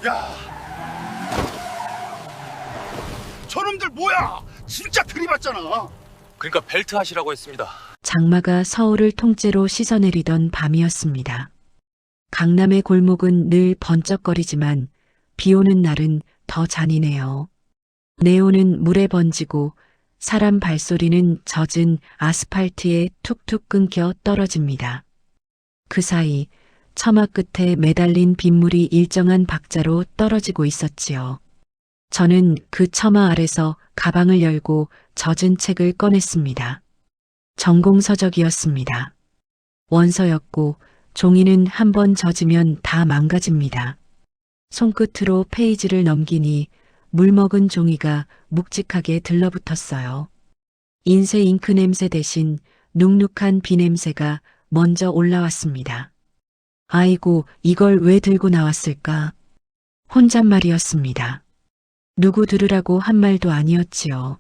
야, 저놈들 뭐야? 진짜 들이받잖아. 그러니까 벨트 하시라고 했습니다. 장마가 서울을 통째로 씻어내리던 밤이었습니다. 강남의 골목은 늘 번쩍거리지만 비 오는 날은 더 잔인해요. 네온은 물에 번지고 사람 발소리는 젖은 아스팔트에 툭툭 끊겨 떨어집니다. 그 사이 처마 끝에 매달린 빗물이 일정한 박자로 떨어지고 있었지요. 저는 그 처마 아래서 가방을 열고 젖은 책을 꺼냈습니다. 전공서적이었습니다. 원서였고 종이는 한 번 젖으면 다 망가집니다. 손끝으로 페이지를 넘기니 물먹은 종이가 묵직하게 들러붙었어요. 인쇄 잉크 냄새 대신 눅눅한 비 냄새가 먼저 올라왔습니다. 아이고, 이걸 왜 들고 나왔을까? 혼잣말이었습니다. 누구 들으라고 한 말도 아니었지요.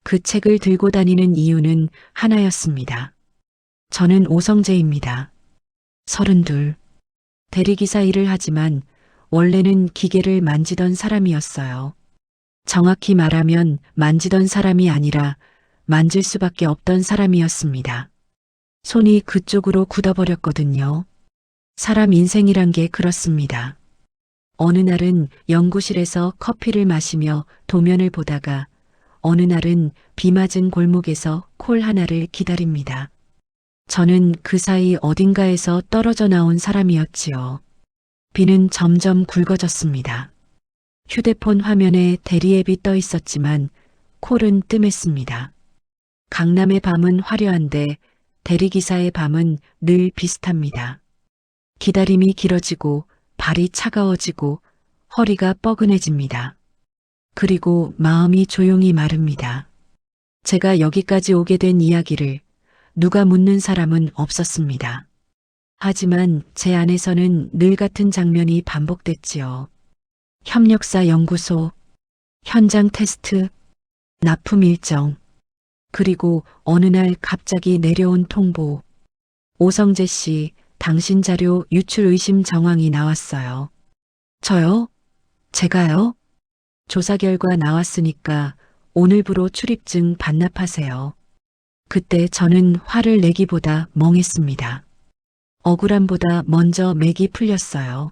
그 책을 들고 다니는 이유는 하나였습니다. 저는 오성재입니다. 32. 대리기사 일을 하지만 원래는 기계를 만지던 사람이었어요. 정확히 말하면 만지던 사람이 아니라 만질 수밖에 없던 사람이었습니다. 손이 그쪽으로 굳어버렸거든요. 사람 인생이란 게 그렇습니다. 어느 날은 연구실에서 커피를 마시며 도면을 보다가 어느 날은 비 맞은 골목에서 콜 하나를 기다립니다. 저는 그 사이 어딘가에서 떨어져 나온 사람이었지요. 비는 점점 굵어졌습니다. 휴대폰 화면에 대리앱이 떠 있었지만 콜은 뜸했습니다. 강남의 밤은 화려한데 대리기사의 밤은 늘 비슷합니다. 기다림이 길어지고 발이 차가워지고 허리가 뻐근해집니다. 그리고 마음이 조용히 마릅니다. 제가 여기까지 오게 된 이야기를 누가 묻는 사람은 없었습니다. 하지만 제 안에서는 늘 같은 장면이 반복됐지요. 협력사 연구소, 현장 테스트, 납품 일정, 그리고 어느 날 갑자기 내려온 통보. 오성재 씨, 당신 자료 유출 의심 정황이 나왔어요. 저요? 제가요? 조사 결과 나왔으니까 오늘부로 출입증 반납하세요. 그때 저는 화를 내기보다 멍했습니다. 억울함보다 먼저 맥이 풀렸어요.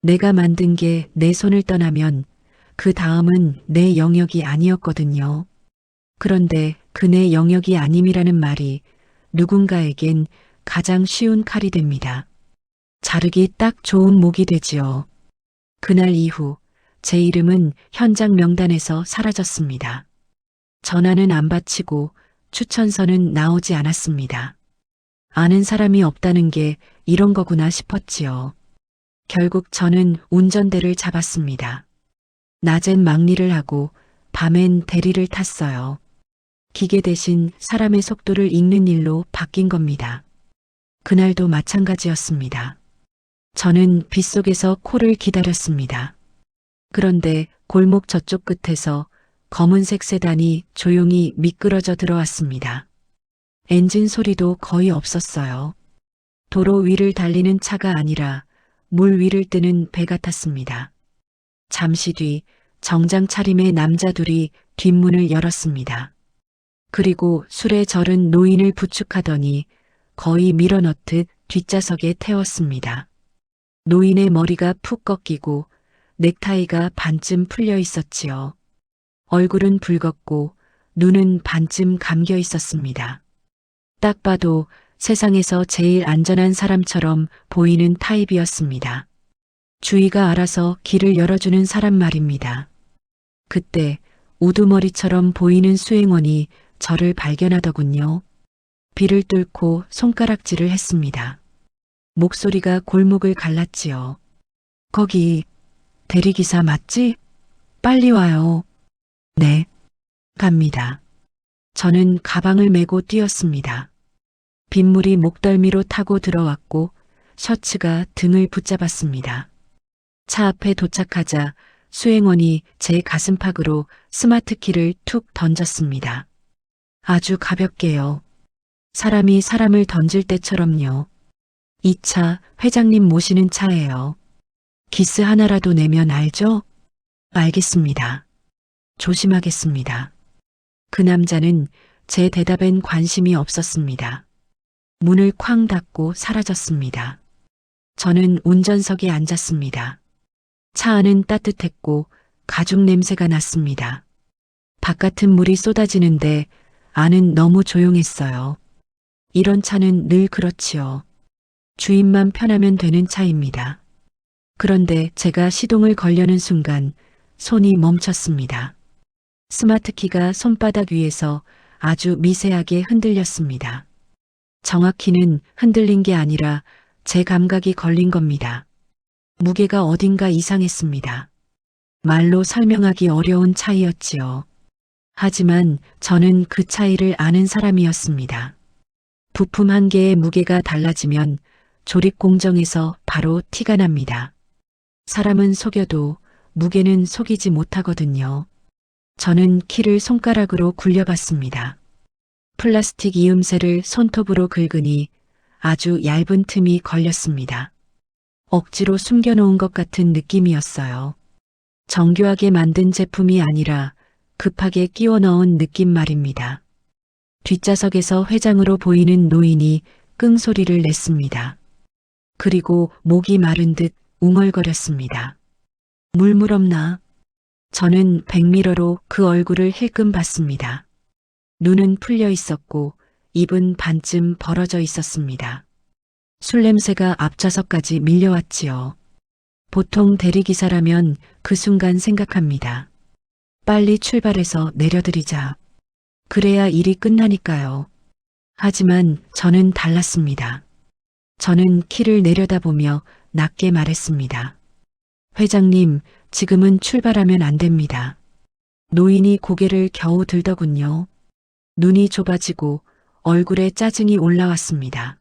내가 만든 게 내 손을 떠나면 그 다음은 내 영역이 아니었거든요. 그런데 그 내 영역이 아님이라는 말이 누군가에겐 가장 쉬운 칼이 됩니다. 자르기 딱 좋은 목이 되지요. 그날 이후 제 이름은 현장 명단에서 사라졌습니다. 전화는 안 받히고 추천서는 나오지 않았습니다. 아는 사람이 없다는 게 이런 거구나 싶었지요. 결국 저는 운전대를 잡았습니다. 낮엔 막리를 하고 밤엔 대리를 탔어요. 기계 대신 사람의 속도를 읽는 일로 바뀐 겁니다. 그날도 마찬가지였습니다. 저는 빗속에서 콜을 기다렸습니다. 그런데 골목 저쪽 끝에서 검은색 세단이 조용히 미끄러져 들어왔습니다. 엔진 소리도 거의 없었어요. 도로 위를 달리는 차가 아니라 물 위를 뜨는 배 같았습니다. 잠시 뒤 정장 차림의 남자 둘이 뒷문을 열었습니다. 그리고 술에 절은 노인을 부축하더니 거의 밀어넣듯 뒷좌석에 태웠습니다. 노인의 머리가 푹 꺾이고 넥타이가 반쯤 풀려 있었지요. 얼굴은 붉었고 눈은 반쯤 감겨 있었습니다. 딱 봐도 세상에서 제일 안전한 사람처럼 보이는 타입이었습니다. 주위가 알아서 길을 열어주는 사람 말입니다. 그때 우두머리처럼 보이는 수행원이 저를 발견하더군요. 비를 뚫고 손가락질을 했습니다. 목소리가 골목을 갈랐지요. 거기 대리기사 맞지? 빨리 와요. 네, 갑니다. 저는 가방을 메고 뛰었습니다. 빗물이 목덜미로 타고 들어왔고 셔츠가 등을 붙잡았습니다. 차 앞에 도착하자 수행원이 제 가슴팍으로 스마트키를 툭 던졌습니다. 아주 가볍게요. 사람이 사람을 던질 때처럼요. 이 차 회장님 모시는 차예요. 기스 하나라도 내면 알죠? 알겠습니다. 조심하겠습니다. 그 남자는 제 대답엔 관심이 없었습니다. 문을 쾅 닫고 사라졌습니다. 저는 운전석에 앉았습니다. 차 안은 따뜻했고 가죽 냄새가 났습니다. 바깥은 물이 쏟아지는데 안은 너무 조용했어요. 이런 차는 늘 그렇지요. 주인만 편하면 되는 차입니다. 그런데 제가 시동을 걸려는 순간 손이 멈췄습니다. 스마트키가 손바닥 위에서 아주 미세하게 흔들렸습니다. 정확히는 흔들린 게 아니라 제 감각이 걸린 겁니다. 무게가 어딘가 이상했습니다. 말로 설명하기 어려운 차이였지요. 하지만 저는 그 차이를 아는 사람이었습니다. 부품 한 개의 무게가 달라지면 조립 공정에서 바로 티가 납니다. 사람은 속여도 무게는 속이지 못하거든요. 저는 키를 손가락으로 굴려봤습니다. 플라스틱 이음새를 손톱으로 긁으니 아주 얇은 틈이 걸렸습니다. 억지로 숨겨놓은 것 같은 느낌이었어요. 정교하게 만든 제품이 아니라 급하게 끼워 넣은 느낌 말입니다. 뒷좌석에서 회장으로 보이는 노인이 끙소리를 냈습니다. 그리고 목이 마른 듯 웅얼거렸습니다. 물물 없나? 저는 백미러로 그 얼굴을 힐끔 봤습니다. 눈은 풀려 있었고 입은 반쯤 벌어져 있었습니다. 술 냄새가 앞좌석까지 밀려왔지요. 보통 대리기사라면 그 순간 생각합니다. 빨리 출발해서 내려드리자. 그래야 일이 끝나니까요. 하지만 저는 달랐습니다. 저는 키를 내려다보며 낮게 말했습니다. 회장님, 지금은 출발하면 안 됩니다. 노인이 고개를 겨우 들더군요. 눈이 좁아지고 얼굴에 짜증이 올라왔습니다.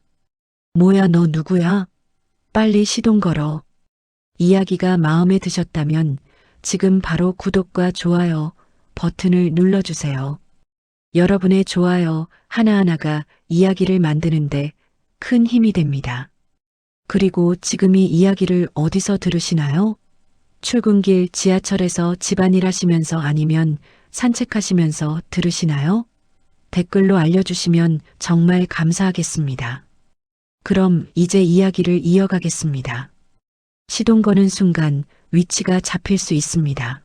뭐야, 너 누구야? 빨리 시동 걸어. 이야기가 마음에 드셨다면 지금 바로 구독과 좋아요 버튼을 눌러주세요. 여러분의 좋아요 하나하나가 이야기를 만드는데 큰 힘이 됩니다. 그리고 지금 이 이야기를 어디서 들으시나요? 출근길 지하철에서 집안일 하시면서 아니면 산책하시면서 들으시나요? 댓글로 알려주시면 정말 감사하겠습니다. 그럼 이제 이야기를 이어가겠습니다. 시동 거는 순간 위치가 잡힐 수 있습니다.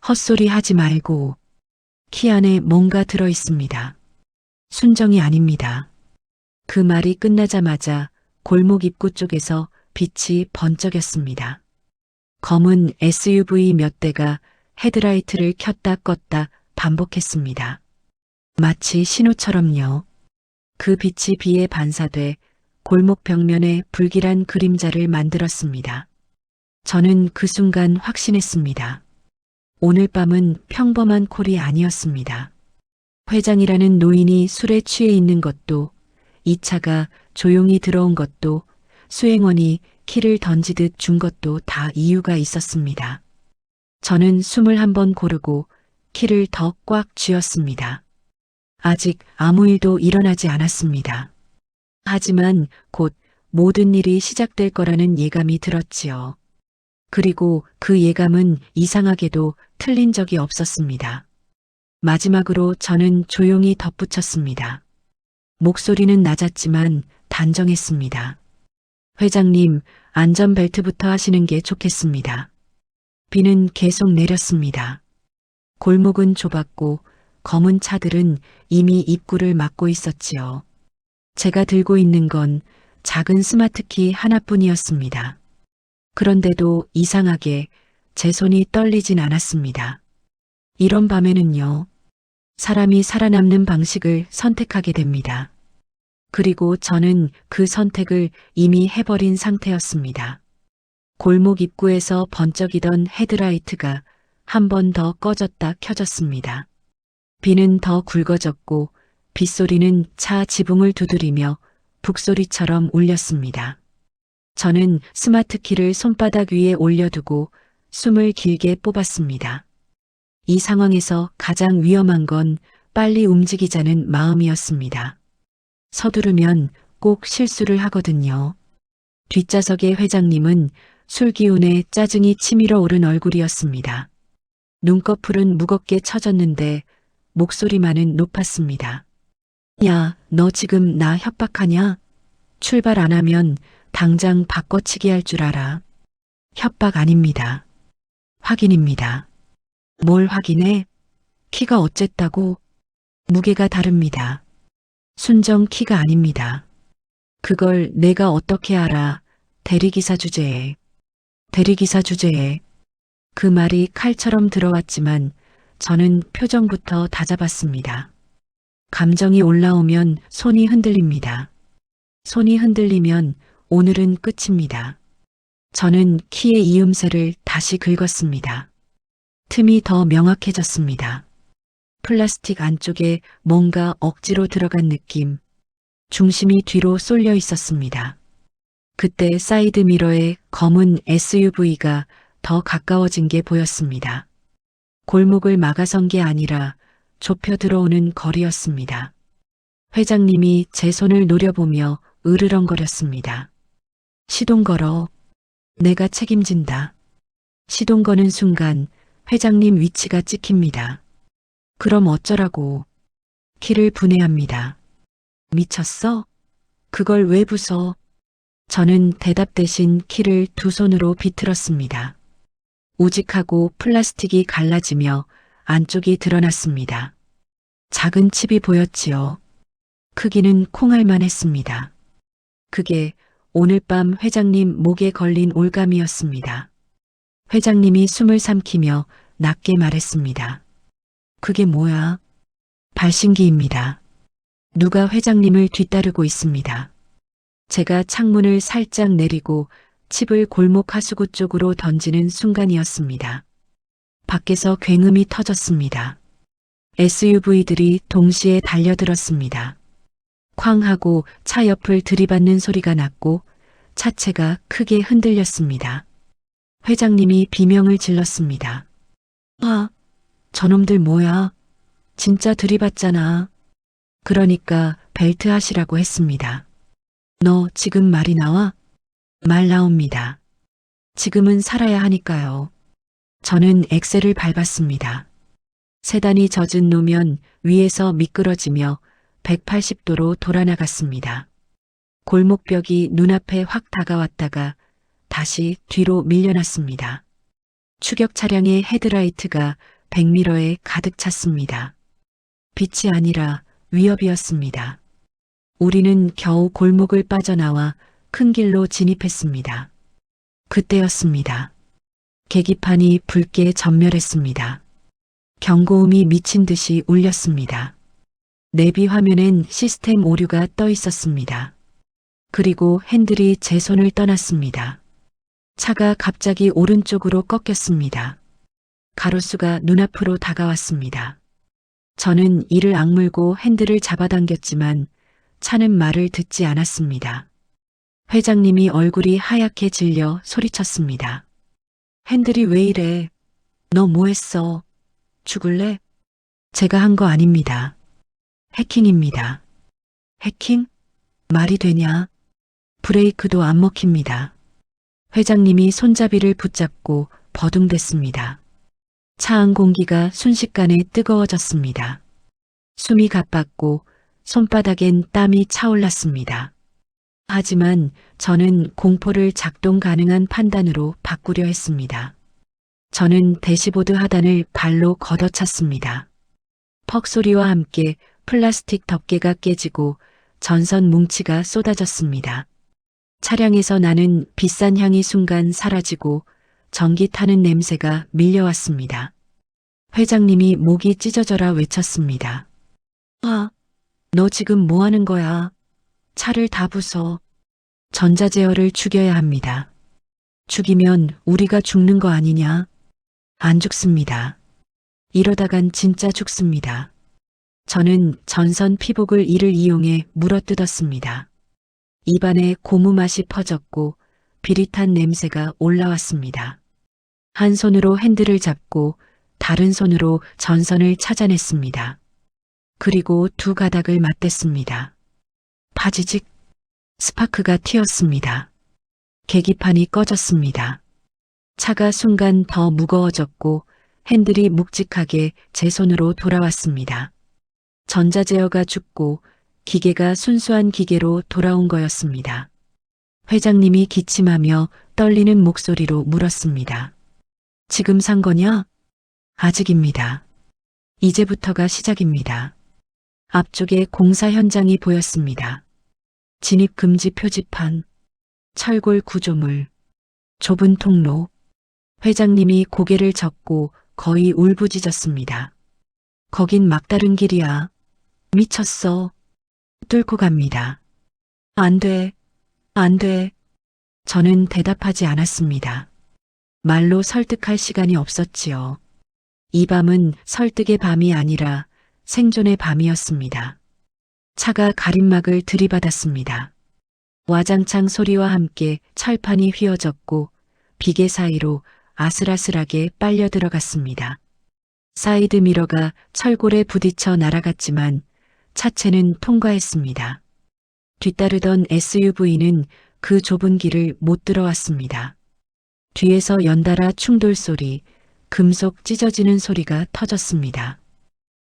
헛소리 하지 말고 키 안에 뭔가 들어 있습니다. 순정이 아닙니다. 그 말이 끝나자마자 골목 입구 쪽에서 빛이 번쩍였습니다. 검은 SUV 몇 대가 헤드라이트를 켰다 껐다 반복했습니다. 마치 신호처럼요. 그 빛이 비에 반사돼 골목 벽면에 불길한 그림자를 만들었습니다. 저는 그 순간 확신했습니다. 오늘 밤은 평범한 콜이 아니었습니다. 회장이라는 노인이 술에 취해 있는 것도, 이 차가 조용히 들어온 것도, 수행원이 키를 던지듯 준 것도 다 이유가 있었습니다. 저는 숨을 한번 고르고 키를 더 꽉 쥐었습니다. 아직 아무 일도 일어나지 않았습니다. 하지만 곧 모든 일이 시작될 거라는 예감이 들었지요. 그리고 그 예감은 이상하게도 틀린 적이 없었습니다. 마지막으로 저는 조용히 덧붙였습니다. 목소리는 낮았지만 단정했습니다. 회장님, 안전벨트부터 하시는 게 좋겠습니다. 비는 계속 내렸습니다. 골목은 좁았고 검은 차들은 이미 입구를 막고 있었지요. 제가 들고 있는 건 작은 스마트키 하나뿐이었습니다. 그런데도 이상하게 제 손이 떨리진 않았습니다. 이런 밤에는요, 사람이 살아남는 방식을 선택하게 됩니다. 그리고 저는 그 선택을 이미 해버린 상태였습니다. 골목 입구에서 번쩍이던 헤드라이트가 한 번 더 꺼졌다 켜졌습니다. 비는 더 굵어졌고 빗소리는 차 지붕을 두드리며 북소리처럼 울렸습니다. 저는 스마트키를 손바닥 위에 올려두고 숨을 길게 뽑았습니다. 이 상황에서 가장 위험한 건 빨리 움직이자는 마음이었습니다. 서두르면 꼭 실수를 하거든요. 뒷좌석의 회장님은 술 기운에 짜증이 치밀어 오른 얼굴이었습니다. 눈꺼풀은 무겁게 처졌는데 목소리만은 높았습니다. 야, 너 지금 나 협박하냐? 출발 안 하면 당장 바꿔치기 할 줄 알아. 협박 아닙니다. 확인입니다. 뭘 확인해? 키가 어쨌다고? 무게가 다릅니다. 순정 키가 아닙니다. 그걸 내가 어떻게 알아? 대리기사 주제에. 대리기사 주제에. 그 말이 칼처럼 들어왔지만 저는 표정부터 다잡았습니다. 감정이 올라오면 손이 흔들립니다. 손이 흔들리면 오늘은 끝입니다. 저는 키의 이음새를 다시 긁었습니다. 틈이 더 명확해졌습니다. 플라스틱 안쪽에 뭔가 억지로 들어간 느낌. 중심이 뒤로 쏠려 있었습니다. 그때 사이드 미러에 검은 SUV가 더 가까워진 게 보였습니다. 골목을 막아선 게 아니라 좁혀 들어오는 거리였습니다. 회장님이 제 손을 노려보며 으르렁거렸습니다. 시동 걸어. 내가 책임진다. 시동 거는 순간 회장님 위치가 찍힙니다. 그럼 어쩌라고. 키를 분해합니다. 미쳤어? 그걸 왜 부숴? 저는 대답 대신 키를 두 손으로 비틀었습니다. 우직하고 플라스틱이 갈라지며 안쪽이 드러났습니다. 작은 칩이 보였지요. 크기는 콩알만 했습니다. 그게 오늘 밤 회장님 목에 걸린 올감이었습니다. 회장님이 숨을 삼키며 낮게 말했습니다. 그게 뭐야? 발신기입니다. 누가 회장님을 뒤따르고 있습니다. 제가 창문을 살짝 내리고 칩을 골목 하수구 쪽으로 던지는 순간이었습니다. 밖에서 굉음이 터졌습니다. SUV들이 동시에 달려들었습니다. 쾅 하고 차 옆을 들이받는 소리가 났고 차체가 크게 흔들렸습니다. 회장님이 비명을 질렀습니다. 아, 저놈들 뭐야? 진짜 들이받잖아. 그러니까 벨트 하시라고 했습니다. 너 지금 말이 나와? 말 나옵니다. 지금은 살아야 하니까요. 저는 엑셀을 밟았습니다. 세단이 젖은 노면 위에서 미끄러지며 180도로 돌아나갔습니다. 골목벽이 눈앞에 확 다가왔다가 다시 뒤로 밀려났습니다. 추격 차량의 헤드라이트가 백미러에 가득 찼습니다. 빛이 아니라 위협이었습니다. 우리는 겨우 골목을 빠져나와 큰 길로 진입했습니다. 그때였습니다. 계기판이 붉게 전멸했습니다. 경고음이 미친 듯이 울렸습니다. 내비 화면엔 시스템 오류가 떠 있었습니다. 그리고 핸들이 제 손을 떠났습니다. 차가 갑자기 오른쪽으로 꺾였습니다. 가로수가 눈앞으로 다가왔습니다. 저는 이를 악물고 핸들을 잡아당겼지만 차는 말을 듣지 않았습니다. 회장님이 얼굴이 하얗게 질려 소리쳤습니다. 핸들이 왜 이래? 너 뭐 했어? 죽을래? 제가 한 거 아닙니다. 해킹입니다. 해킹? 말이 되냐? 브레이크도 안 먹힙니다. 회장님이 손잡이를 붙잡고 버둥댔습니다. 차 안 공기가 순식간에 뜨거워졌습니다. 숨이 가빴고 손바닥엔 땀이 차올랐습니다. 하지만 저는 공포를 작동 가능한 판단으로 바꾸려 했습니다. 저는 대시보드 하단을 발로 걷어찼습니다. 퍽 소리와 함께 플라스틱 덮개가 깨지고 전선 뭉치가 쏟아졌습니다. 차량에서 나는 비싼 향이 순간 사라지고 전기 타는 냄새가 밀려왔습니다. 회장님이 목이 찢어져라 외쳤습니다. 아, 너 지금 뭐 하는 거야? 차를 다 부숴. 전자제어를 죽여야 합니다. 죽이면 우리가 죽는 거 아니냐? 안 죽습니다. 이러다간 진짜 죽습니다. 저는 전선 피복을 이를 이용해 물어뜯었습니다. 입안에 고무 맛이 퍼졌고 비릿한 냄새가 올라왔습니다. 한 손으로 핸들을 잡고 다른 손으로 전선을 찾아냈습니다. 그리고 두 가닥을 맞댔습니다. 파지직 스파크가 튀었습니다. 계기판이 꺼졌습니다. 차가 순간 더 무거워졌고 핸들이 묵직하게 제 손으로 돌아왔습니다. 전자제어가 죽고 기계가 순수한 기계로 돌아온 거였습니다. 회장님이 기침하며 떨리는 목소리로 물었습니다. 지금 산 거냐? 아직입니다. 이제부터가 시작입니다. 앞쪽에 공사 현장이 보였습니다. 진입 금지 표지판, 철골 구조물, 좁은 통로. 회장님이 고개를 젓고 거의 울부짖었습니다. 거긴 막다른 길이야. 미쳤어. 뚫고 갑니다. 안 돼. 안 돼. 저는 대답하지 않았습니다. 말로 설득할 시간이 없었지요. 이 밤은 설득의 밤이 아니라 생존의 밤이었습니다. 차가 가림막을 들이받았습니다. 와장창 소리와 함께 철판이 휘어졌고 비계 사이로 아슬아슬하게 빨려 들어갔습니다. 사이드 미러가 철골에 부딪혀 날아갔지만 차체는 통과했습니다. 뒤따르던 SUV는 그 좁은 길을 못 들어왔습니다. 뒤에서 연달아 충돌 소리, 금속 찢어지는 소리가 터졌습니다.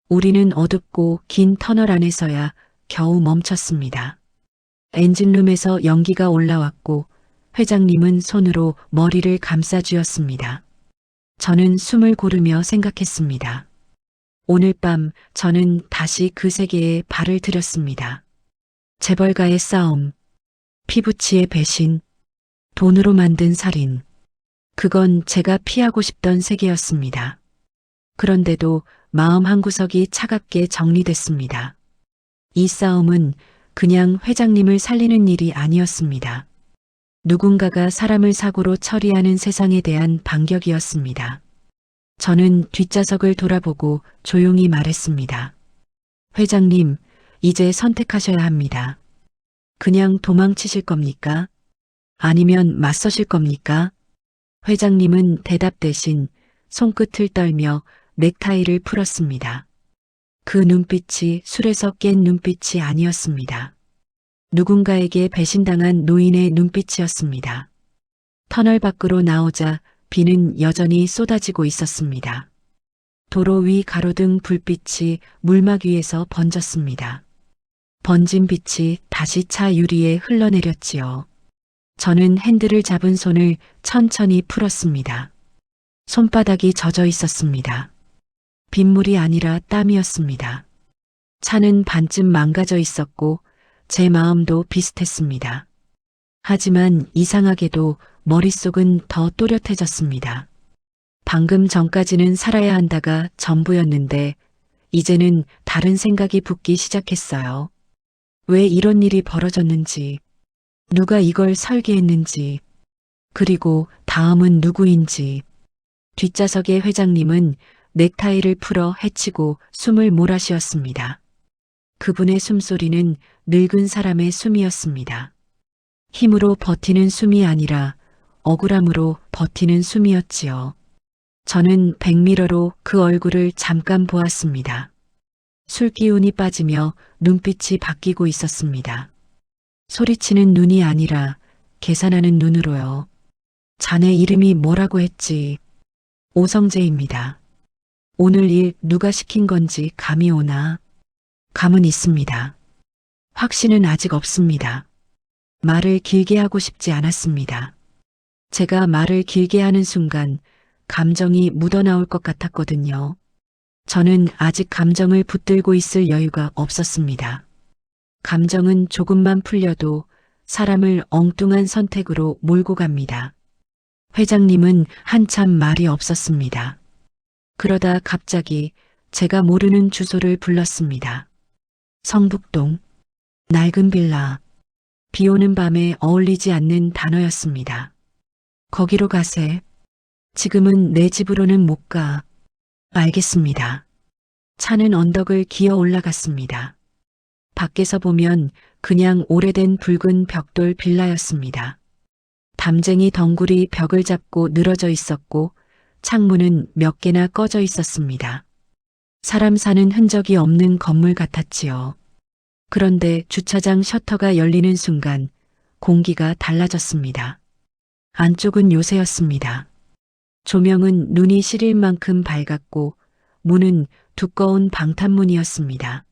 우리는 어둡고 긴 터널 안에서야 겨우 멈췄습니다. 엔진룸에서 연기가 올라왔고 회장님은 손으로 머리를 감싸쥐었습니다. 저는 숨을 고르며 생각했습니다. 오늘 밤 저는 다시 그 세계에 발을 들였습니다. 재벌가의 싸움, 피부치의 배신, 돈으로 만든 살인. 그건 제가 피하고 싶던 세계였습니다. 그런데도 마음 한구석이 차갑게 정리됐습니다. 이 싸움은 그냥 회장님을 살리는 일이 아니었습니다. 누군가가 사람을 사고로 처리하는 세상에 대한 반격이었습니다. 저는 뒷좌석을 돌아보고 조용히 말했습니다. 회장님, 이제 선택하셔야 합니다. 그냥 도망치실 겁니까? 아니면 맞서실 겁니까? 회장님은 대답 대신 손끝을 떨며 넥타이를 풀었습니다. 그 눈빛이 술에서 깬 눈빛이 아니었습니다. 누군가에게 배신당한 노인의 눈빛이었습니다. 터널 밖으로 나오자 비는 여전히 쏟아지고 있었습니다. 도로 위 가로등 불빛이 물막 위에서 번졌습니다. 번진 빛이 다시 차 유리에 흘러내렸지요. 저는 핸들을 잡은 손을 천천히 풀었습니다. 손바닥이 젖어 있었습니다. 빗물이 아니라 땀이었습니다. 차는 반쯤 망가져 있었고 제 마음도 비슷했습니다. 하지만 이상하게도 머릿속은 더 또렷해졌습니다. 방금 전까지는 살아야 한다가 전부였는데 이제는 다른 생각이 붙기 시작했어요. 왜 이런 일이 벌어졌는지, 누가 이걸 설계했는지, 그리고 다음은 누구인지. 뒷좌석의 회장님은 넥타이를 풀어 헤치고 숨을 몰아쉬었습니다. 그분의 숨소리는 늙은 사람의 숨이었습니다. 힘으로 버티는 숨이 아니라 억울함으로 버티는 숨이었지요. 저는 백미러로 그 얼굴을 잠깐 보았습니다. 술 기운이 빠지며 눈빛이 바뀌고 있었습니다. 소리치는 눈이 아니라 계산하는 눈으로요. 자네 이름이 뭐라고 했지? 오성재입니다. 오늘 일 누가 시킨 건지 감이 오나? 감은 있습니다. 확신은 아직 없습니다. 말을 길게 하고 싶지 않았습니다. 제가 말을 길게 하는 순간 감정이 묻어나올 것 같았거든요. 저는 아직 감정을 붙들고 있을 여유가 없었습니다. 감정은 조금만 풀려도 사람을 엉뚱한 선택으로 몰고 갑니다. 회장님은 한참 말이 없었습니다. 그러다 갑자기 제가 모르는 주소를 불렀습니다. 성북동, 낡은 빌라. 비 오는 밤에 어울리지 않는 단어였습니다. 거기로 가세. 지금은 내 집으로는 못 가. 알겠습니다. 차는 언덕을 기어 올라갔습니다. 밖에서 보면 그냥 오래된 붉은 벽돌 빌라였습니다. 담쟁이 덩굴이 벽을 잡고 늘어져 있었고 창문은 몇 개나 꺼져 있었습니다. 사람 사는 흔적이 없는 건물 같았지요. 그런데 주차장 셔터가 열리는 순간 공기가 달라졌습니다. 안쪽은 요새였습니다. 조명은 눈이 시릴 만큼 밝았고 문은 두꺼운 방탄문이었습니다.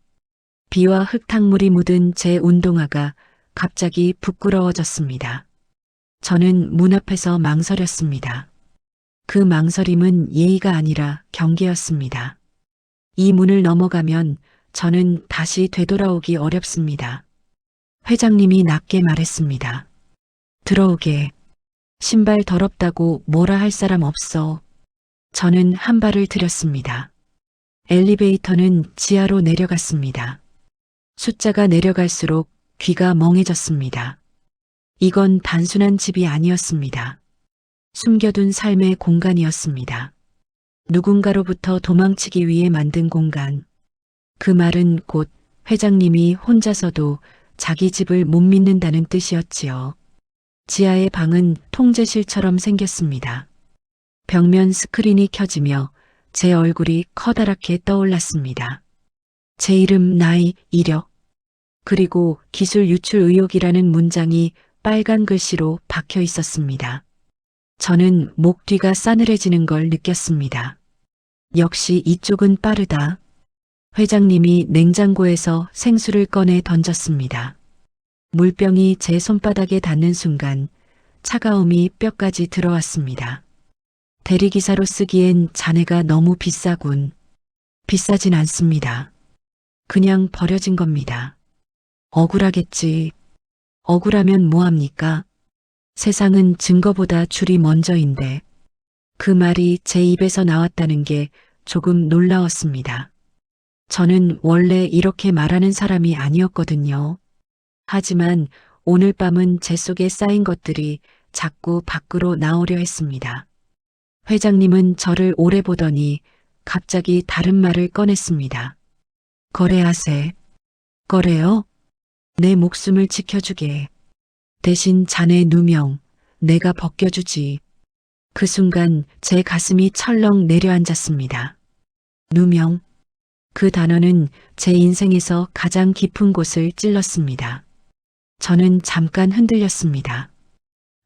비와 흙탕물이 묻은 제 운동화가 갑자기 부끄러워졌습니다. 저는 문 앞에서 망설였습니다. 그 망설임은 예의가 아니라 경계였습니다. 이 문을 넘어가면 저는 다시 되돌아오기 어렵습니다. 회장님이 낮게 말했습니다. 들어오게. 신발 더럽다고 뭐라 할 사람 없어. 저는 한 발을 들였습니다. 엘리베이터는 지하로 내려갔습니다. 숫자가 내려갈수록 귀가 멍해졌습니다. 이건 단순한 집이 아니었습니다. 숨겨둔 삶의 공간이었습니다. 누군가로부터 도망치기 위해 만든 공간. 그 말은 곧 회장님이 혼자서도 자기 집을 못 믿는다는 뜻이었지요. 지하의 방은 통제실처럼 생겼습니다. 벽면 스크린이 켜지며 제 얼굴이 커다랗게 떠올랐습니다. 제 이름, 나이, 이력, 그리고 기술 유출 의혹이라는 문장이 빨간 글씨로 박혀 있었습니다. 저는 목 뒤가 싸늘해지는 걸 느꼈습니다. 역시 이쪽은 빠르다. 회장님이 냉장고에서 생수를 꺼내 던졌습니다. 물병이 제 손바닥에 닿는 순간 차가움이 뼈까지 들어왔습니다. 대리기사로 쓰기엔 자네가 너무 비싸군. 비싸진 않습니다. 그냥 버려진 겁니다. 억울하겠지. 억울하면 뭐합니까? 세상은 증거보다 줄이 먼저인데. 그 말이 제 입에서 나왔다는 게 조금 놀라웠습니다. 저는 원래 이렇게 말하는 사람이 아니었거든요. 하지만 오늘 밤은 제 속에 쌓인 것들이 자꾸 밖으로 나오려 했습니다. 회장님은 저를 오래 보더니 갑자기 다른 말을 꺼냈습니다. 거래하세. 거래요? 내 목숨을 지켜주게. 대신 자네 누명 내가 벗겨주지. 그 순간 제 가슴이 철렁 내려앉았습니다. 누명. 그 단어는 제 인생에서 가장 깊은 곳을 찔렀습니다. 저는 잠깐 흔들렸습니다.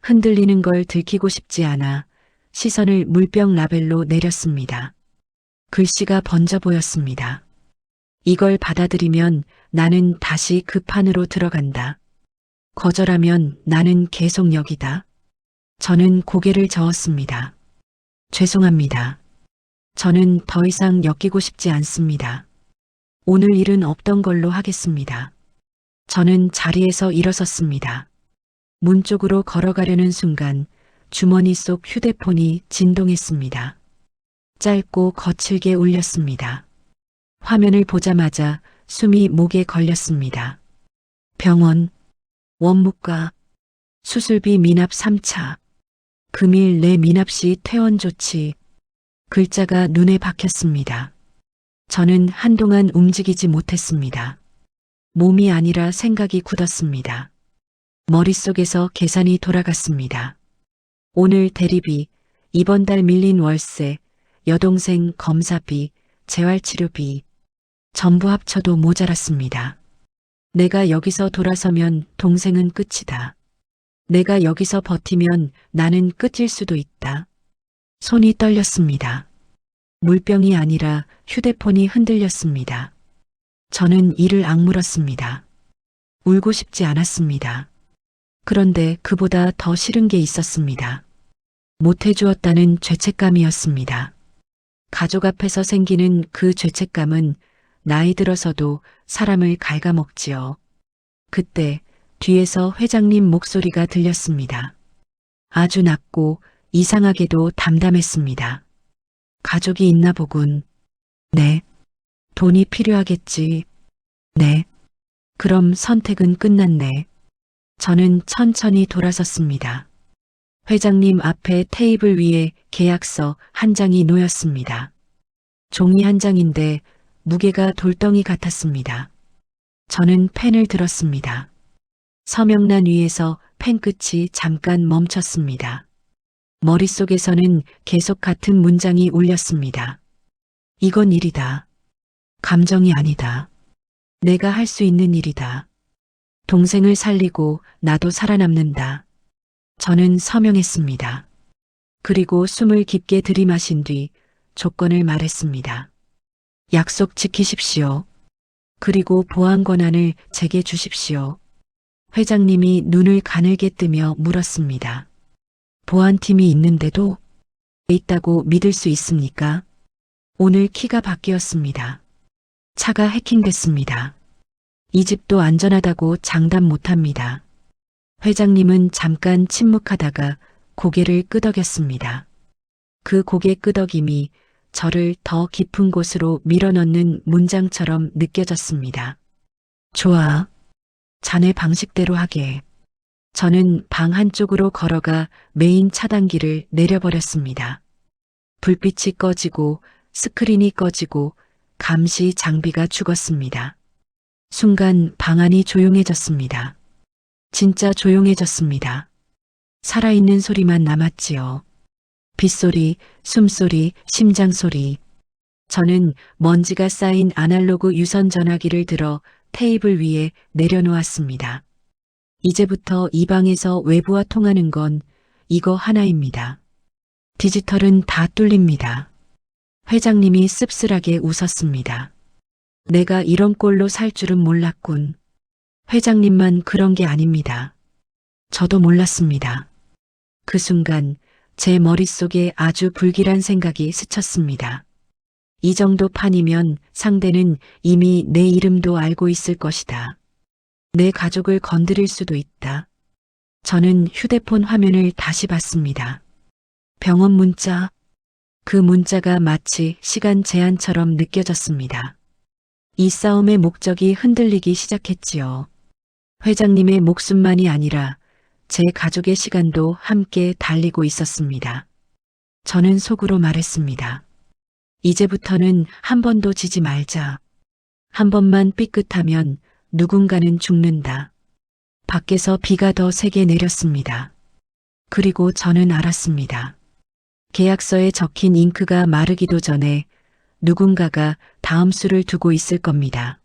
흔들리는 걸 들키고 싶지 않아 시선을 물병 라벨로 내렸습니다. 글씨가 번져 보였습니다. 이걸 받아들이면 나는 다시 그 판으로 들어간다. 거절하면 나는 계속 여기다. 저는 고개를 저었습니다. 죄송합니다. 저는 더 이상 엮이고 싶지 않습니다. 오늘 일은 없던 걸로 하겠습니다. 저는 자리에서 일어섰습니다. 문 쪽으로 걸어가려는 순간 주머니 속 휴대폰이 진동했습니다. 짧고 거칠게 울렸습니다. 화면을 보자마자 숨이 목에 걸렸습니다. 병원, 원무과, 수술비 미납 3차, 금일 내 미납시 퇴원 조치. 글자가 눈에 박혔습니다. 저는 한동안 움직이지 못했습니다. 몸이 아니라 생각이 굳었습니다. 머릿속에서 계산이 돌아갔습니다. 오늘 대리비, 이번 달 밀린 월세, 여동생 검사비, 재활치료비, 전부 합쳐도 모자랐습니다. 내가 여기서 돌아서면 동생은 끝이다. 내가 여기서 버티면 나는 끝일 수도 있다. 손이 떨렸습니다. 물병이 아니라 휴대폰이 흔들렸습니다. 저는 이를 악물었습니다. 울고 싶지 않았습니다. 그런데 그보다 더 싫은 게 있었습니다. 못해주었다는 죄책감이었습니다. 가족 앞에서 생기는 그 죄책감은 나이 들어서도 사람을 갉아먹지요. 그때 뒤에서 회장님 목소리가 들렸습니다. 아주 낮고 이상하게도 담담했습니다. 가족이 있나 보군. 네. 돈이 필요하겠지. 네. 그럼 선택은 끝났네. 저는 천천히 돌아섰습니다. 회장님 앞에 테이블 위에 계약서 한 장이 놓였습니다. 종이 한 장인데 무게가 돌덩이 같았습니다. 저는 펜을 들었습니다. 서명란 위에서 펜 끝이 잠깐 멈췄습니다. 머릿속에서는 계속 같은 문장이 울렸습니다. 이건 일이다. 감정이 아니다. 내가 할 수 있는 일이다. 동생을 살리고 나도 살아남는다. 저는 서명했습니다. 그리고 숨을 깊게 들이마신 뒤 조건을 말했습니다. 약속 지키십시오. 그리고 보안 권한을 제게 주십시오. 회장님이 눈을 가늘게 뜨며 물었습니다. 보안팀이 있는데도 있다고 믿을 수 있습니까? 오늘 키가 바뀌었습니다. 차가 해킹됐습니다. 이 집도 안전하다고 장담 못합니다. 회장님은 잠깐 침묵하다가 고개를 끄덕였습니다. 그 고개 끄덕임이 저를 더 깊은 곳으로 밀어넣는 문장처럼 느껴졌습니다. 좋아. 자네 방식대로 하게. 저는 방 한쪽으로 걸어가 메인 차단기를 내려버렸습니다. 불빛이 꺼지고 스크린이 꺼지고 감시 장비가 죽었습니다. 순간 방 안이 조용해졌습니다. 진짜 조용해졌습니다. 살아있는 소리만 남았지요. 빗소리, 숨소리, 심장소리. 저는 먼지가 쌓인 아날로그 유선 전화기를 들어 테이블 위에 내려놓았습니다. 이제부터 이 방에서 외부와 통하는 건 이거 하나입니다. 디지털은 다 뚫립니다. 회장님이 씁쓸하게 웃었습니다. 내가 이런 꼴로 살 줄은 몰랐군. 회장님만 그런 게 아닙니다. 저도 몰랐습니다. 그 순간 제 머릿속에 아주 불길한 생각이 스쳤습니다. 이 정도 판이면 상대는 이미 내 이름도 알고 있을 것이다. 내 가족을 건드릴 수도 있다. 저는 휴대폰 화면을 다시 봤습니다. 병원 문자. 그 문자가 마치 시간 제한처럼 느껴졌습니다. 이 싸움의 목적이 흔들리기 시작했지요. 회장님의 목숨만이 아니라 제 가족의 시간도 함께 달리고 있었습니다. 저는 속으로 말했습니다. 이제부터는 한 번도 지지 말자. 한 번만 삐끗하면 누군가는 죽는다. 밖에서 비가 더 세게 내렸습니다. 그리고 저는 알았습니다. 계약서에 적힌 잉크가 마르기도 전에 누군가가 다음 수를 두고 있을 겁니다.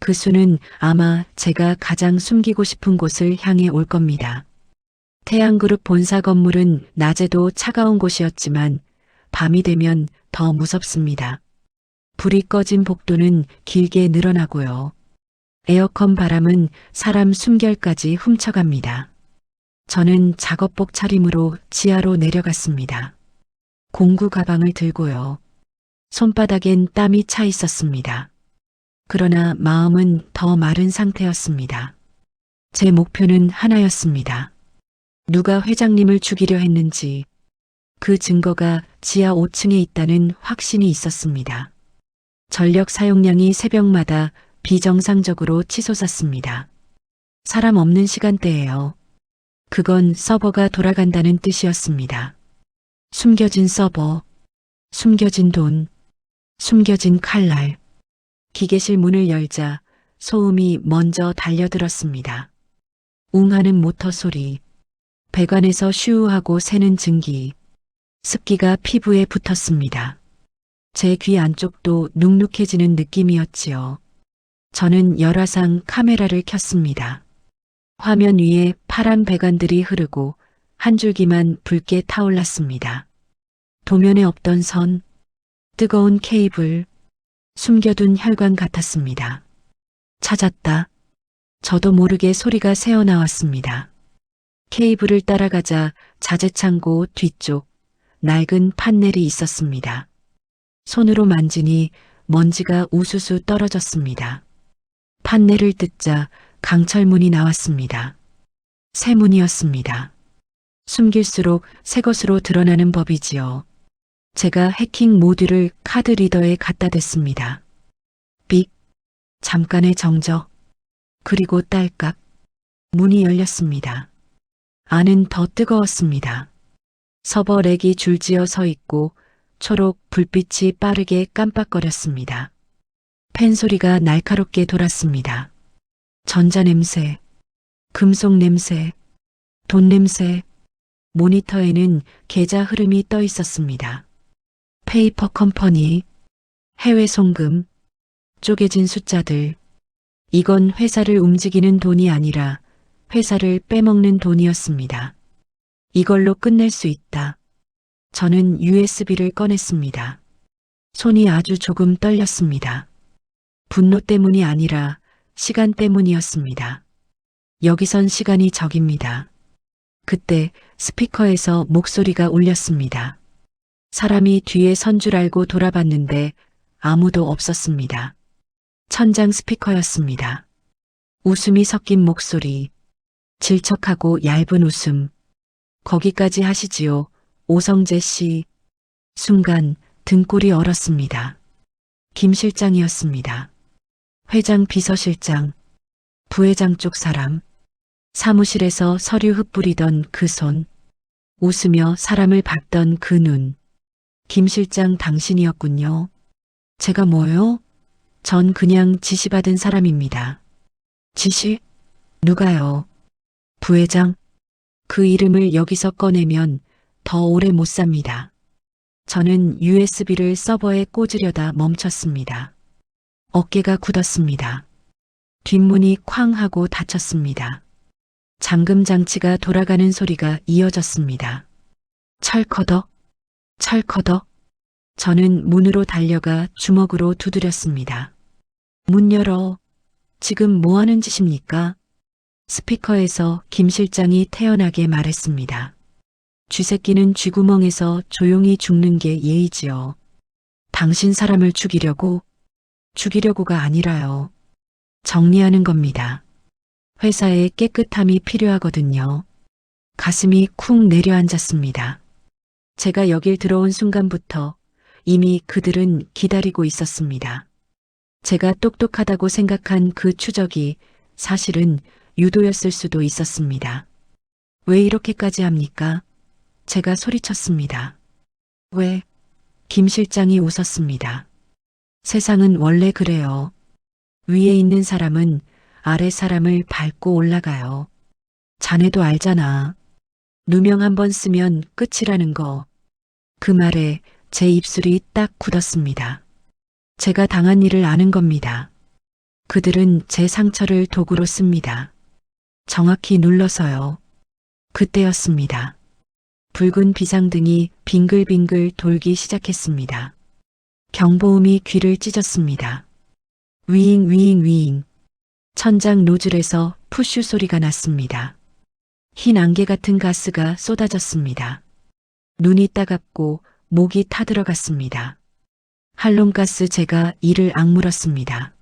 그 수는 아마 제가 가장 숨기고 싶은 곳을 향해 올 겁니다. 태양그룹 본사 건물은 낮에도 차가운 곳이었지만 밤이 되면 더 무섭습니다. 불이 꺼진 복도는 길게 늘어나고요. 에어컨 바람은 사람 숨결까지 훔쳐갑니다. 저는 작업복 차림으로 지하로 내려갔습니다. 공구 가방을 들고요. 손바닥엔 땀이 차 있었습니다. 그러나 마음은 더 마른 상태였습니다. 제 목표는 하나였습니다. 누가 회장님을 죽이려 했는지 그 증거가 지하 5층에 있다는 확신이 있었습니다. 전력 사용량이 새벽마다 비정상적으로 치솟았습니다. 사람 없는 시간대예요. 그건 서버가 돌아간다는 뜻이었습니다. 숨겨진 서버, 숨겨진 돈, 숨겨진 칼날. 기계실 문을 열자 소음이 먼저 달려들었습니다. 웅하는 모터 소리, 배관에서 슈우하고 새는 증기, 습기가 피부에 붙었습니다. 제 귀 안쪽도 눅눅해지는 느낌이었지요. 저는 열화상 카메라를 켰습니다. 화면 위에 파란 배관들이 흐르고 한 줄기만 붉게 타올랐습니다. 도면에 없던 선, 뜨거운 케이블, 숨겨둔 혈관 같았습니다. 찾았다. 저도 모르게 소리가 새어나왔습니다. 케이블을 따라가자 자재창고 뒤쪽 낡은 판넬이 있었습니다. 손으로 만지니 먼지가 우수수 떨어졌습니다. 판넬을 뜯자 강철문이 나왔습니다. 새 문이었습니다. 숨길수록 새 것으로 드러나는 법이지요. 제가 해킹 모듈을 카드 리더에 갖다 댔습니다. 삑, 잠깐의 정적, 그리고 딸깍, 문이 열렸습니다. 안은 더 뜨거웠습니다. 서버 렉이 줄지어 서 있고 초록 불빛이 빠르게 깜빡거렸습니다. 펜 소리가 날카롭게 돌았습니다. 전자냄새, 금속 냄새, 돈 냄새, 모니터에는 계좌 흐름이 떠 있었습니다. 페이퍼 컴퍼니, 해외 송금, 쪼개진 숫자들. 이건 회사를 움직이는 돈이 아니라 회사를 빼먹는 돈이었습니다. 이걸로 끝낼 수 있다. 저는 USB를 꺼냈습니다. 손이 아주 조금 떨렸습니다. 분노 때문이 아니라 시간 때문이었습니다. 여기선 시간이 적입니다. 그때 스피커에서 목소리가 울렸습니다. 사람이 뒤에 선 줄 알고 돌아봤는데 아무도 없었습니다. 천장 스피커였습니다. 웃음이 섞인 목소리, 질척하고 얇은 웃음. 거기까지 하시지요, 오성재 씨. 순간 등골이 얼었습니다. 김 실장이었습니다. 회장 비서실장, 부회장 쪽 사람, 사무실에서 서류 흩뿌리던 그 손, 웃으며 사람을 봤던 그 눈. 김 실장 당신이었군요. 제가 뭐요? 전 그냥 지시받은 사람입니다. 지시? 누가요? 부회장? 그 이름을 여기서 꺼내면 더 오래 못 삽니다. 저는 USB를 서버에 꽂으려다 멈췄습니다. 어깨가 굳었습니다. 뒷문이 쾅 하고 닫혔습니다. 잠금 장치가 돌아가는 소리가 이어졌습니다. 철커덕, 철커덕. 저는 문으로 달려가 주먹으로 두드렸습니다. 문 열어. 지금 뭐 하는 짓입니까? 스피커에서 김 실장이 태연하게 말했습니다. 쥐새끼는 쥐구멍에서 조용히 죽는 게 예의지요. 당신 사람을 죽이려고가 아니라요. 정리하는 겁니다. 회사에 깨끗함이 필요하거든요. 가슴이 쿵 내려앉았습니다. 제가 여길 들어온 순간부터 이미 그들은 기다리고 있었습니다. 제가 똑똑하다고 생각한 그 추적이 사실은 유도였을 수도 있었습니다. 왜 이렇게까지 합니까? 제가 소리쳤습니다. 왜? 김 실장이 웃었습니다. 세상은 원래 그래요. 위에 있는 사람은 아래 사람을 밟고 올라가요. 자네도 알잖아. 누명 한번 쓰면 끝이라는 거. 그 말에 제 입술이 딱 굳었습니다. 제가 당한 일을 아는 겁니다. 그들은 제 상처를 도구로 씁니다. 정확히 눌러서요. 그때였습니다. 붉은 비상등이 빙글빙글 돌기 시작했습니다. 경보음이 귀를 찢었습니다. 위잉 위잉 위잉. 천장 노즐에서 푸슈 소리가 났습니다. 흰 안개 같은 가스가 쏟아졌습니다. 눈이 따갑고 목이 타들어갔습니다. 할론가스 제가 이를 악물었습니다.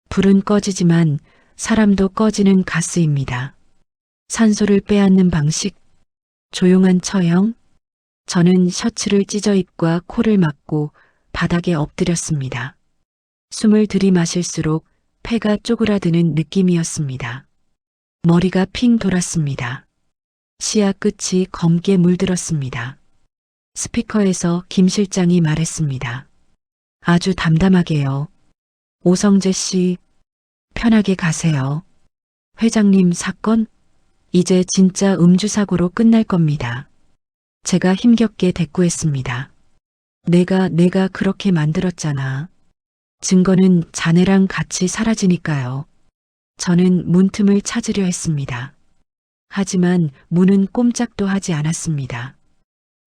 불은 꺼지지만 사람도 꺼지는 가스입니다. 산소를 빼앗는 방식, 조용한 처형. 저는 셔츠를 찢어 입과 코를 막고 바닥에 엎드렸습니다. 숨을 들이마실수록 폐가 쪼그라드는 느낌이었습니다. 머리가 핑 돌았습니다. 시야 끝이 검게 물들었습니다. 스피커에서 김 실장이 말했습니다. 아주 담담하게요. 오성재 씨, 편하게 가세요. 회장님 사건? 이제 진짜 음주사고로 끝날 겁니다. 제가 힘겹게 대꾸했습니다. 내가 그렇게 만들었잖아. 증거는 자네랑 같이 사라지니까요. 저는 문틈을 찾으려 했습니다. 하지만 문은 꼼짝도 하지 않았습니다.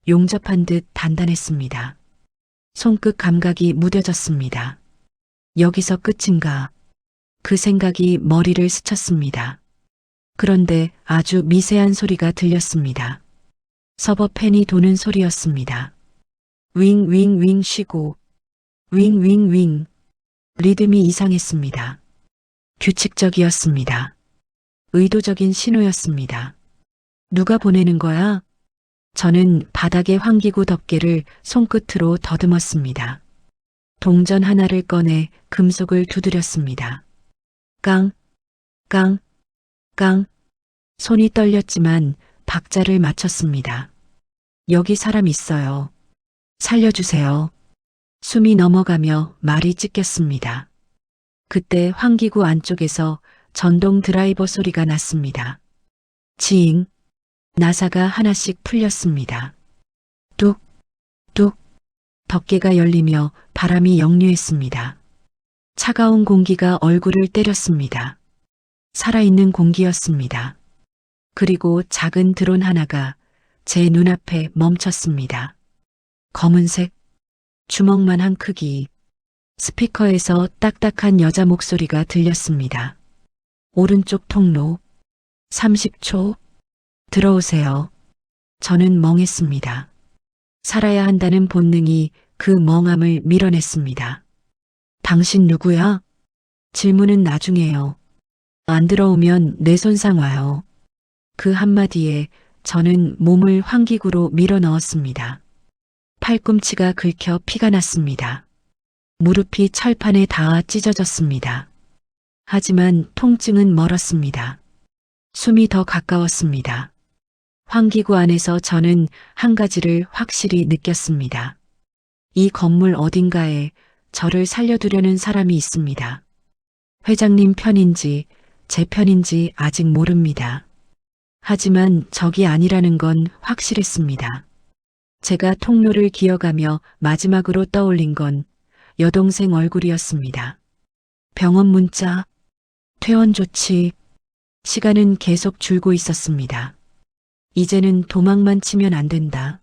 용접한 듯 단단했습니다. 손끝 감각이 무뎌졌습니다. 여기서 끝인가? 그 생각이 머리를 스쳤습니다. 그런데 아주 미세한 소리가 들렸습니다. 서버 팬이 도는 소리였습니다. 윙윙윙 쉬고 윙윙윙. 리듬이 이상했습니다. 규칙적이었습니다. 의도적인 신호였습니다. 누가 보내는 거야? 저는 바닥에 환기구 덮개를 손끝으로 더듬었습니다. 동전 하나를 꺼내 금속을 두드렸습니다. 깡, 깡, 깡. 손이 떨렸지만 박자를 맞췄습니다. 여기 사람 있어요. 살려주세요. 숨이 넘어가며 말이 찢겼습니다. 그때 환기구 안쪽에서 전동 드라이버 소리가 났습니다. 지잉. 나사가 하나씩 풀렸습니다. 뚝, 뚝. 덮개가 열리며 바람이 역류했습니다. 차가운 공기가 얼굴을 때렸습니다. 살아있는 공기였습니다. 그리고 작은 드론 하나가 제 눈앞에 멈췄습니다. 검은색, 주먹만한 크기, 스피커에서 딱딱한 여자 목소리가 들렸습니다. 오른쪽 통로, 30초, 들어오세요. 저는 멍했습니다. 살아야 한다는 본능이 그 멍함을 밀어냈습니다. 당신 누구야? 질문은 나중에요. 안 들어오면 뇌 손상 와요. 그 한마디에 저는 몸을 환기구로 밀어 넣었습니다. 팔꿈치가 긁혀 피가 났습니다. 무릎이 철판에 닿아 찢어졌습니다. 하지만 통증은 멀었습니다. 숨이 더 가까웠습니다. 환기구 안에서 저는 한 가지를 확실히 느꼈습니다. 이 건물 어딘가에 저를 살려두려는 사람이 있습니다. 회장님 편인지 제 편인지 아직 모릅니다. 하지만 적이 아니라는 건 확실했습니다. 제가 통로를 기어가며 마지막으로 떠올린 건 여동생 얼굴이었습니다. 병원 문자, 퇴원 조치, 시간은 계속 줄고 있었습니다. 이제는 도망만 치면 안 된다.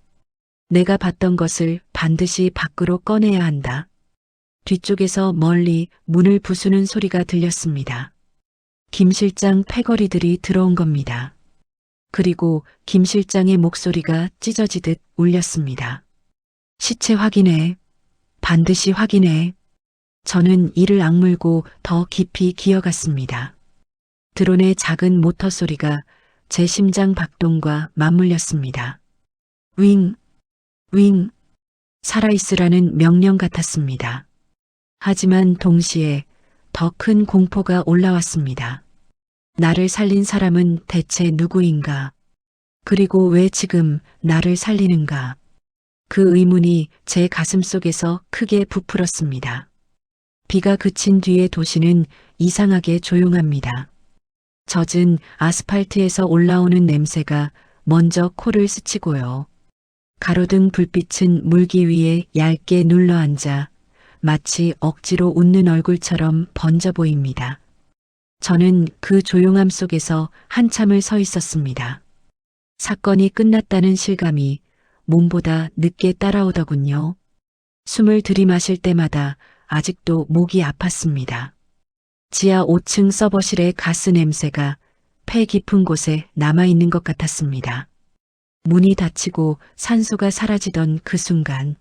내가 봤던 것을 반드시 밖으로 꺼내야 한다. 뒤쪽에서 멀리 문을 부수는 소리가 들렸습니다. 김 실장 패거리들이 들어온 겁니다. 그리고 김 실장의 목소리가 찢어지듯 울렸습니다. 시체 확인해. 반드시 확인해. 저는 이를 악물고 더 깊이 기어갔습니다. 드론의 작은 모터 소리가 제 심장 박동과 맞물렸습니다. 윙, 윙, 살아있으라는 명령 같았습니다. 하지만 동시에 더 큰 공포가 올라왔습니다. 나를 살린 사람은 대체 누구인가? 그리고 왜 지금 나를 살리는가? 그 의문이 제 가슴 속에서 크게 부풀었습니다. 비가 그친 뒤의 도시는 이상하게 조용합니다. 젖은 아스팔트에서 올라오는 냄새가 먼저 코를 스치고요. 가로등 불빛은 물기 위에 얇게 눌러앉아 마치 억지로 웃는 얼굴처럼 번져 보입니다. 저는 그 조용함 속에서 한참을 서 있었습니다. 사건이 끝났다는 실감이 몸보다 늦게 따라오더군요. 숨을 들이마실 때마다 아직도 목이 아팠습니다. 지하 5층 서버실의 가스 냄새가 폐 깊은 곳에 남아있는 것 같았습니다. 문이 닫히고 산소가 사라지던 그 순간,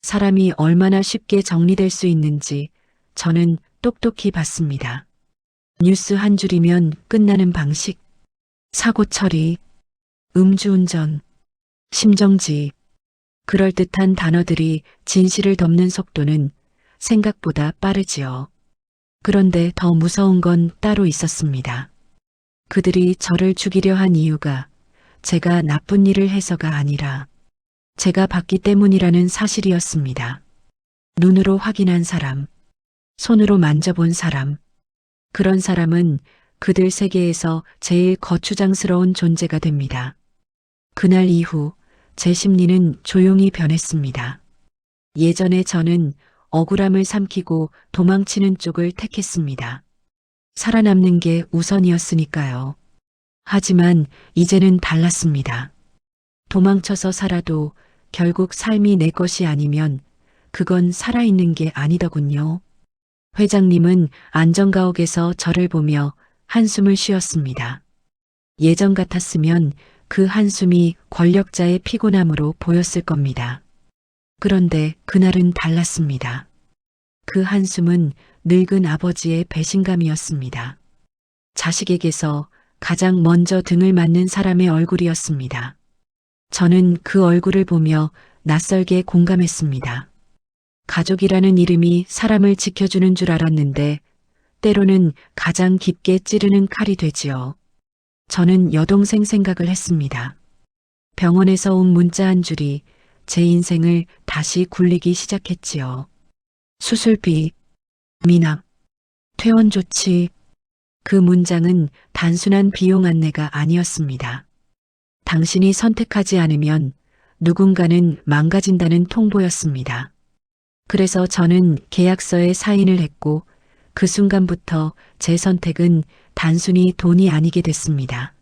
사람이 얼마나 쉽게 정리될 수 있는지 저는 똑똑히 봤습니다. 뉴스 한 줄이면 끝나는 방식, 사고 처리, 음주운전, 심정지, 그럴듯한 단어들이 진실을 덮는 속도는 생각보다 빠르지요. 그런데 더 무서운 건 따로 있었습니다. 그들이 저를 죽이려 한 이유가 제가 나쁜 일을 해서가 아니라 제가 봤기 때문이라는 사실이었습니다. 눈으로 확인한 사람, 손으로 만져본 사람, 그런 사람은 그들 세계에서 제일 거추장스러운 존재가 됩니다. 그날 이후 제 심리는 조용히 변했습니다. 예전에 저는 억울함을 삼키고 도망치는 쪽을 택했습니다. 살아남는 게 우선이었으니까요. 하지만 이제는 달랐습니다. 도망쳐서 살아도 결국 삶이 내 것이 아니면 그건 살아있는 게 아니더군요. 회장님은 안전가옥에서 저를 보며 한숨을 쉬었습니다. 예전 같았으면 그 한숨이 권력자의 피곤함으로 보였을 겁니다. 그런데 그날은 달랐습니다. 그 한숨은 늙은 아버지의 배신감이었습니다. 자식에게서 가장 먼저 등을 맞는 사람의 얼굴이었습니다. 저는 그 얼굴을 보며 낯설게 공감했습니다. 가족이라는 이름이 사람을 지켜주는 줄 알았는데 때로는 가장 깊게 찌르는 칼이 되지요. 저는 여동생 생각을 했습니다. 병원에서 온 문자 한 줄이 제 인생을 다시 굴리기 시작했지요. 수술비, 미납, 퇴원 조치, 그 문장은 단순한 비용 안내가 아니었습니다. 당신이 선택하지 않으면 누군가는 망가진다는 통보였습니다. 그래서 저는 계약서에 사인을 했고 그 순간부터 제 선택은 단순히 돈이 아니게 됐습니다.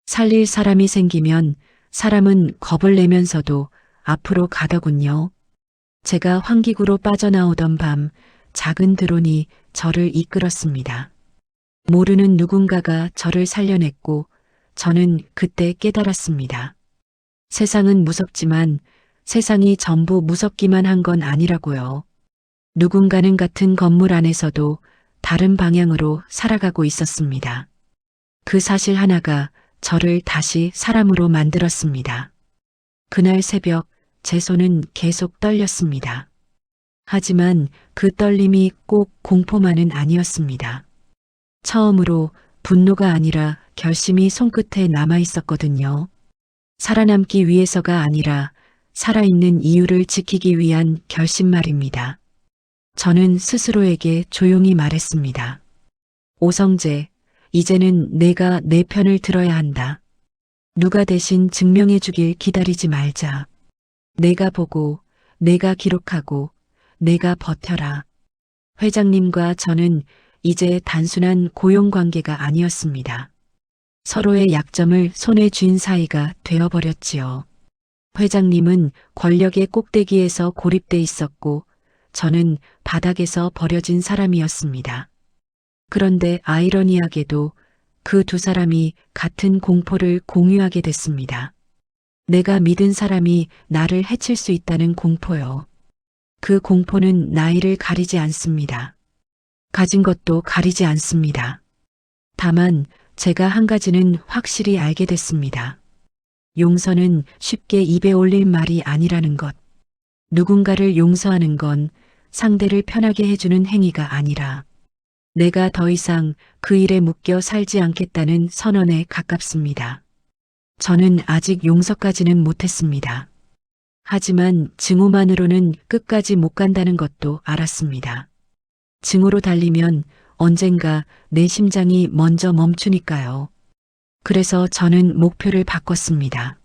살릴 사람이 생기면 사람은 겁을 내면서도 앞으로 가더군요. 제가 환기구로 빠져나오던 밤 작은 드론이 저를 이끌었습니다. 모르는 누군가가 저를 살려냈고 저는 그때 깨달았습니다. 세상은 무섭지만 세상이 전부 무섭기만 한 건 아니라고요. 누군가는 같은 건물 안에서도 다른 방향으로 살아가고 있었습니다. 그 사실 하나가 저를 다시 사람으로 만들었습니다. 그날 새벽 제 손은 계속 떨렸습니다. 하지만 그 떨림이 꼭 공포만은 아니었습니다. 처음으로 분노가 아니라 결심이 손끝에 남아 있었거든요. 살아남기 위해서가 아니라 살아있는 이유를 지키기 위한 결심 말입니다. 저는 스스로에게 조용히 말했습니다. 오성재, 이제는 내가 내 편을 들어야 한다. 누가 대신 증명해 주길 기다리지 말자. 내가 보고, 내가 기록하고, 내가 버텨라. 회장님과 저는 이제 단순한 고용관계가 아니었습니다. 서로의 약점을 손에 쥔 사이가 되어버렸지요. 회장님은 권력의 꼭대기에서 고립돼 있었고 저는 바닥에서 버려진 사람이었습니다. 그런데 아이러니하게도 그 두 사람이 같은 공포를 공유하게 됐습니다. 내가 믿은 사람이 나를 해칠 수 있다는 공포요. 그 공포는 나이를 가리지 않습니다. 가진 것도 가리지 않습니다. 다만 제가 한 가지는 확실히 알게 됐습니다. 용서는 쉽게 입에 올릴 말이 아니라는 것. 누군가를 용서하는 건 상대를 편하게 해주는 행위가 아니라 내가 더 이상 그 일에 묶여 살지 않겠다는 선언에 가깝습니다. 저는 아직 용서까지는 못했습니다. 하지만 증오만으로는 끝까지 못 간다는 것도 알았습니다. 증오로 달리면 언젠가 내 심장이 먼저 멈추니까요. 그래서 저는 목표를 바꿨습니다.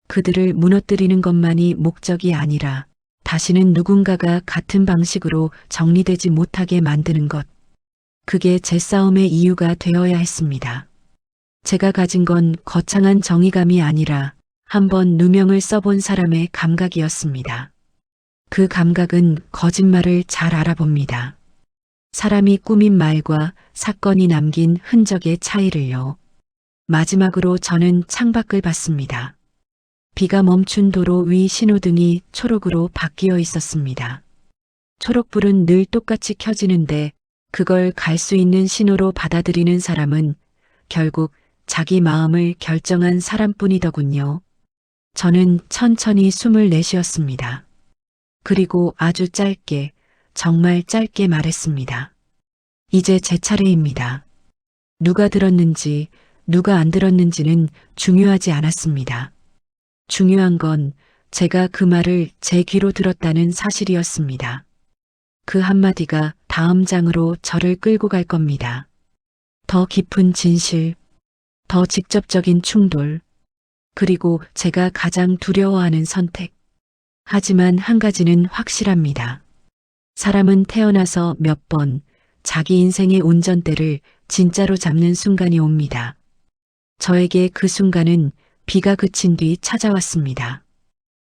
그들을 무너뜨리는 것만이 목적이 아니라 다시는 누군가가 같은 방식으로 정리되지 못하게 만드는 것. 그게 제 싸움의 이유가 되어야 했습니다. 제가 가진 건 거창한 정의감이 아니라 한번 누명을 써본 사람의 감각이었습니다. 그 감각은 거짓말을 잘 알아봅니다. 사람이 꾸민 말과 사건이 남긴 흔적의 차이를요. 마지막으로 저는 창밖을 봤습니다. 비가 멈춘 도로 위 신호등이 초록으로 바뀌어 있었습니다. 초록불은 늘 똑같이 켜지는데 그걸 갈 수 있는 신호로 받아들이는 사람은 결국 자기 마음을 결정한 사람뿐이더군요. 저는 천천히 숨을 내쉬었습니다. 그리고 아주 짧게, 정말 짧게 말했습니다. 이제 제 차례입니다. 누가 들었는지, 누가 안 들었는지는 중요하지 않았습니다. 중요한 건 제가 그 말을 제 귀로 들었다는 사실이었습니다. 그 한마디가 다음 장으로 저를 끌고 갈 겁니다. 더 깊은 진실, 더 직접적인 충돌, 그리고 제가 가장 두려워하는 선택. 하지만 한 가지는 확실합니다. 사람은 태어나서 몇 번 자기 인생의 운전대를 진짜로 잡는 순간이 옵니다. 저에게 그 순간은 비가 그친 뒤 찾아왔습니다.